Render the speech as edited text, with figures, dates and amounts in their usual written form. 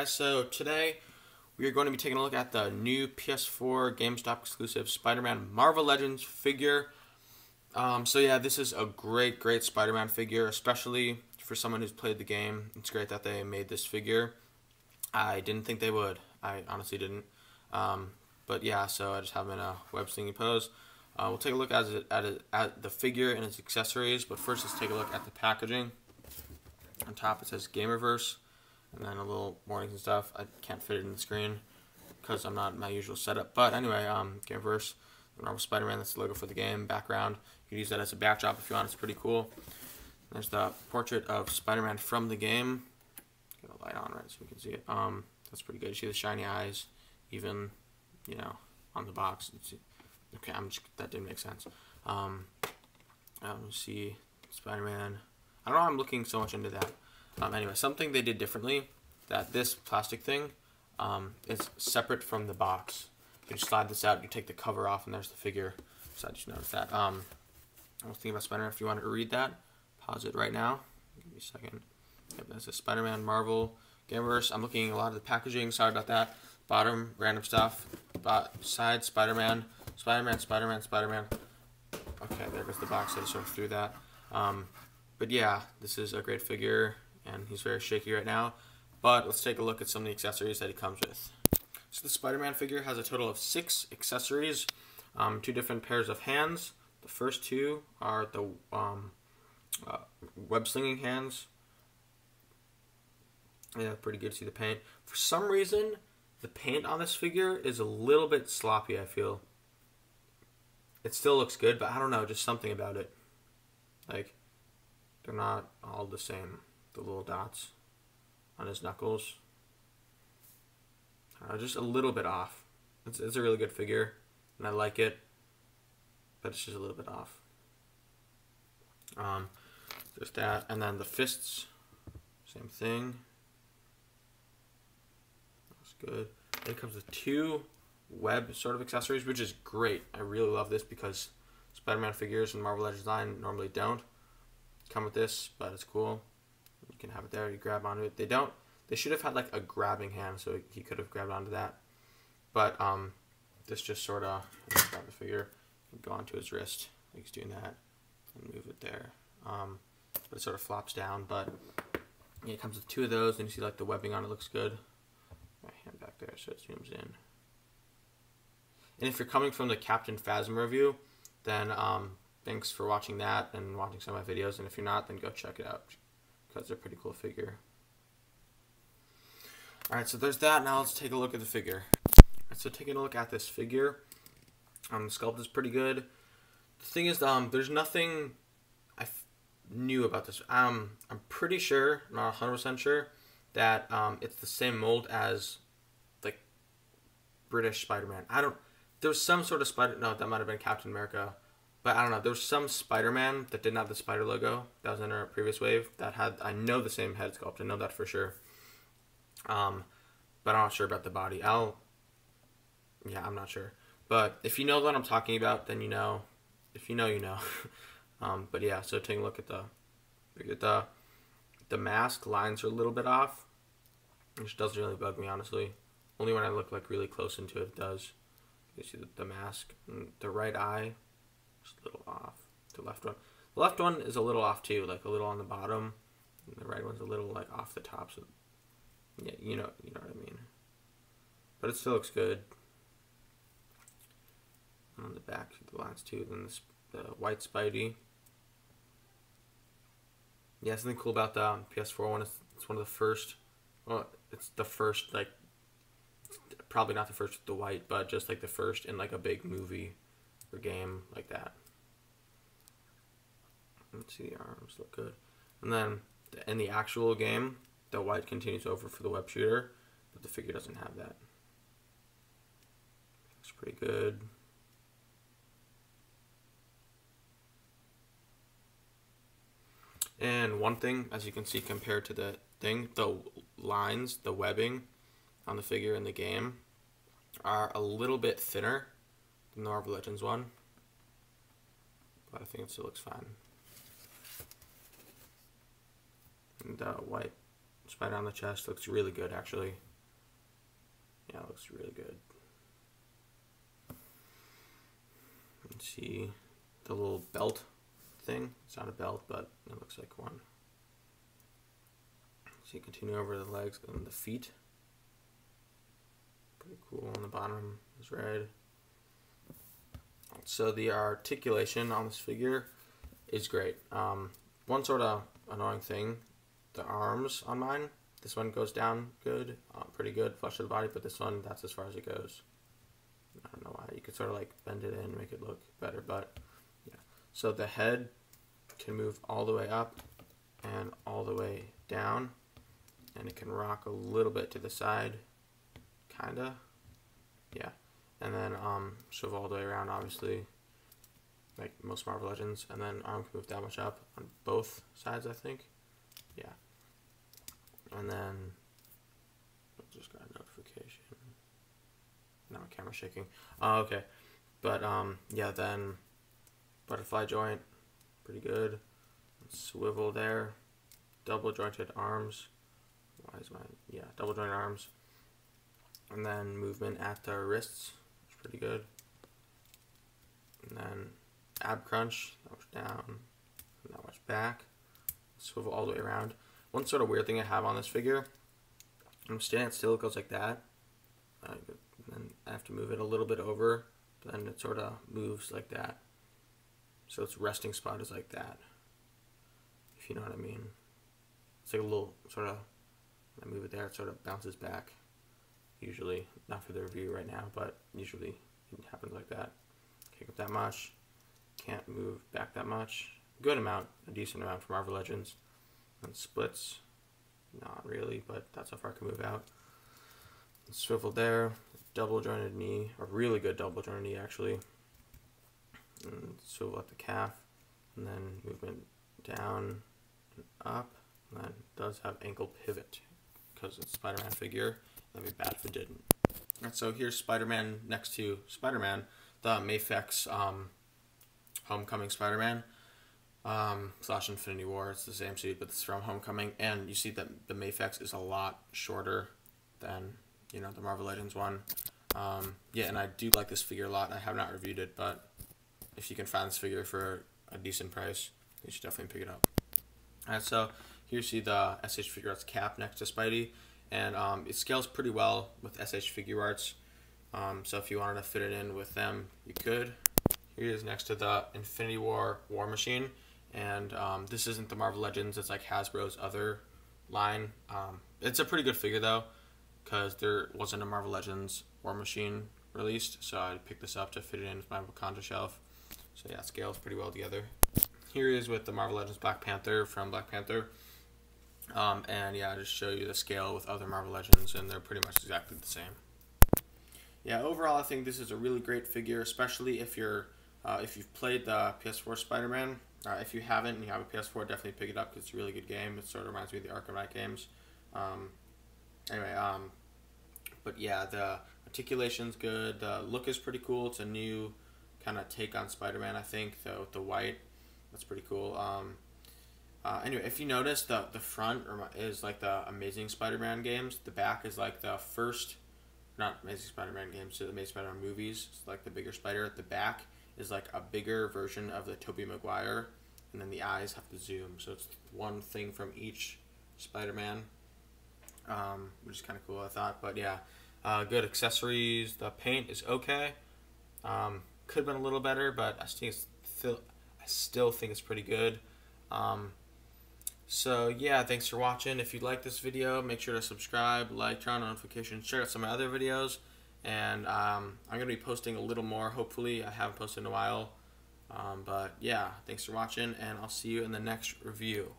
guys, so today we are going to be taking a look at the new PS4 GameStop Exclusive Spider-Man Marvel Legends figure. So yeah, this is a great Spider-Man figure, especially for someone who's played the game. It's great that they made this figure. I didn't think they would. I honestly didn't. But yeah, so I just have him in a web slinging pose. We'll take a look at the figure and its accessories, but first let's take a look at the packaging. On top it says Gamerverse, and then a little warnings and stuff. I can't fit it in the screen because I'm not in my usual setup. But anyway, Gamerverse, the normal Spider-Man, that's the logo for the game. Background, you can use that as a backdrop if you want. It's pretty cool. There's the portrait of Spider-Man from the game. Get a light on right so we can see it. That's pretty good. You see the shiny eyes, even, you know, on the box. Okay, that didn't make sense. See Spider-Man. I don't know why I'm looking so much into that. Anyway, something they did differently, that this plastic thing is separate from the box. You just slide this out, you take the cover off, and there's the figure. So I just noticed that. I was thinking about Spider-Man. If you wanted to read that, pause it right now. Give me a second. Yep, that's a Spider-Man Marvel Gamerverse. I'm looking at a lot of the packaging. Sorry about that. Bottom, random stuff. Side, Spider-Man. Spider-Man. Okay, there goes the box. I just sort of threw that. But yeah, this is a great figure, and he's very shaky right now. But let's take a look at some of the accessories that he comes with. So the Spider-Man figure has a total of 6 accessories, 2 different pairs of hands. The first 2 are the web-slinging hands. Yeah, pretty good to see the paint. For some reason, the paint on this figure is a little bit sloppy, I feel. It still looks good, but I don't know, just something about it. Like, they're not all the same. The little dots on his knuckles. Just a little bit off. It's a really good figure, and I like it, but it's just a little bit off. There's that, and then the fists, same thing. That's good. It comes with 2 web sort of accessories, which is great. I really love this because Spider-Man figures and Marvel Legends line normally don't come with this, but it's cool. You can have it there, you grab onto it. They should have had like a grabbing hand so he could have grabbed onto that. But this just sort of grab the figure and go onto his wrist, like he's doing that, and move it there. But it sort of flops down, but yeah, it comes with 2 of those, and you see like the webbing on it looks good. My hand back there so it zooms in. And if you're coming from the Captain Phasma review, then thanks for watching that and watching some of my videos. And if you're not, then go check it out because they're a pretty cool figure. Alright, so there's that. Now let's take a look at the figure. Alright, so taking a look at this figure, the sculpt is pretty good. The thing is, there's nothing new about this. I'm pretty sure, not 100% sure, that it's the same mold as like British Spider-Man. There was some sort of no, that might have been Captain America. But I don't know, there was some Spider-Man that didn't have the spider logo that was in our previous wave that had, I know, the same head sculpt. I know that for sure. But I'm not sure about the body. Yeah, I'm not sure. But if you know what I'm talking about, then you know. If you know, you know. But yeah, so taking a look at the mask lines are a little bit off, which doesn't really bug me, honestly. Only when I look like really close into it does. You see the mask, and the right eye. A little off. The left one is a little off too, like a little on the bottom, and the right one's a little like off the top. So yeah, you know what I mean. But it still looks good. And on the back, the lines too. Then the white Spidey. Yeah, something cool about the PS4 one is it's one of the first. Well, it's the first, like, probably not the first with the white, but just like the first in like a big movie or game like that. Let's see, the arms look good. And then in the actual game, the white continues over for the web shooter, but the figure doesn't have that. Looks pretty good. And one thing, as you can see, compared to the thing, the lines, the webbing on the figure in the game are a little bit thinner than the Marvel Legends one, but I think it still looks fine. And the white spider on the chest looks really good, actually. Yeah, it looks really good. You can see the little belt thing. It's not a belt, but it looks like one. So you continue over the legs and the feet. Pretty cool. On the bottom is red. So the articulation on this figure is great. One sort of annoying thing, the arms on mine. This one goes down good, pretty good, flush to the body, but this one, that's as far as it goes. I don't know why. You could sort of like bend it in, make it look better, but yeah. So the head can move all the way up and all the way down, and it can rock a little bit to the side, kinda, yeah. And then swivel all the way around, obviously, like most Marvel Legends, and then arm can move that much up on both sides, I think, yeah. And then I just got a notification. Now my camera's shaking. Oh, okay. But yeah, then butterfly joint, pretty good. Swivel there. Double jointed arms. Why is mine? Yeah, double jointed arms. And then movement at the wrists, it's pretty good. And then ab crunch, that much down, and that much back. Swivel all the way around. One sort of weird thing I have on this figure, I'm standing still, it goes like that. And then I have to move it a little bit over, but then it sort of moves like that. So its resting spot is like that, if you know what I mean. It's like a little sort of, when I move it there, it sort of bounces back. Usually, not for the review right now, but usually it happens like that. Kick up that much, can't move back that much. Good amount, a decent amount for Marvel Legends. And splits, not really, but that's how far I can move out. And swivel there, double jointed knee, a really good double jointed knee actually. And swivel at the calf, and then movement down and up. And then it does have ankle pivot because it's a Spider-Man figure. That'd be bad if it didn't. And so here's Spider-Man next to Spider-Man, the Mafex Homecoming Spider-Man. / Infinity War, it's the same suit, but it's from Homecoming, and you see that the Mafex is a lot shorter than, you know, the Marvel Legends one. Yeah, and I do like this figure a lot. I have not reviewed it, but if you can find this figure for a decent price, you should definitely pick it up. Alright, so here you see the SH Figuarts cap next to Spidey, and it scales pretty well with SH Figuarts. So if you wanted to fit it in with them, you could. Here it is next to the Infinity War War Machine. And this isn't the Marvel Legends, it's like Hasbro's other line. It's a pretty good figure though, because there wasn't a Marvel Legends War Machine released, so I picked this up to fit it in with my Wakanda shelf. So yeah, it scales pretty well together. Here he is with the Marvel Legends Black Panther from Black Panther. And yeah, I just show you the scale with other Marvel Legends, and they're pretty much exactly the same. Yeah, overall I think this is a really great figure, especially if you've played the PS4 Spider-Man. If you haven't and you have a PS4, definitely pick it up because it's a really good game. It sort of reminds me of the Arkham Knight games. But yeah, the articulation's good. The look is pretty cool. It's a new kind of take on Spider-Man, I think, though, with the white. That's pretty cool. Anyway, if you notice, the front is like the Amazing Spider-Man games. The back is like the first, not Amazing Spider-Man games, the Amazing Spider-Man movies. It's like the bigger spider. At the back is like a bigger version of the Tobey Maguire, and then the eyes have to zoom, so it's one thing from each Spider-Man, which is kind of cool, I thought. But yeah, good accessories. The paint is okay. Could have been a little better, but I still think it's pretty good. So yeah, thanks for watching. If you like this video, make sure to subscribe, like, turn on notifications, check out some of my other videos. And I'm going to be posting a little more, hopefully. I haven't posted in a while. But yeah, thanks for watching, and I'll see you in the next review.